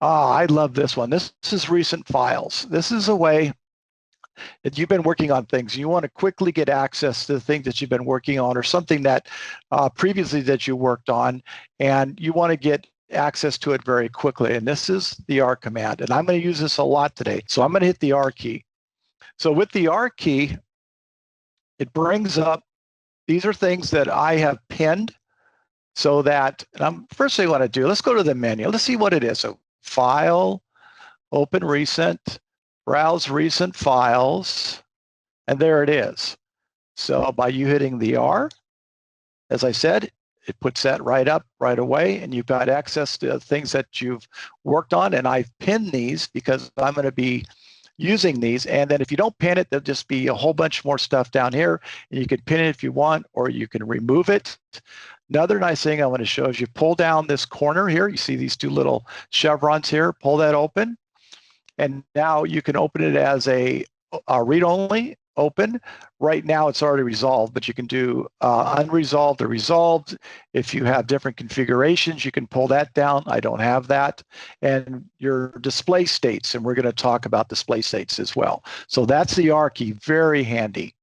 Ah, I love this one. This is recent files. This is a way that you've been working on things. You want to quickly get access to the things that you've been working on or something that previously that you worked on, and you want to get access to it very quickly. And this is the R command. And I'm going to use this a lot today. So I'm going to hit the R key. So with the R key, it brings up, these are things that I have pinned so that, first thing I want to do, let's go to the menu. Let's see what it is. So File, Open Recent, Browse Recent Files, and there it is. So by you hitting the R, as I said, it puts that right up right away, and you've got access to things that you've worked on. And I've pinned these because I'm going to be using these. And then if you don't pin it, there'll just be a whole bunch more stuff down here. And you can pin it if you want, or you can remove it. Another nice thing I want to show is you pull down this corner here. You see these two little chevrons here. Pull that open. And now you can open it as a read-only open. Right now it's already resolved, but you can do unresolved or resolved. If you have different configurations, you can pull that down. I don't have that. And your display states, and we're going to talk about display states as well. So that's the R key, very handy.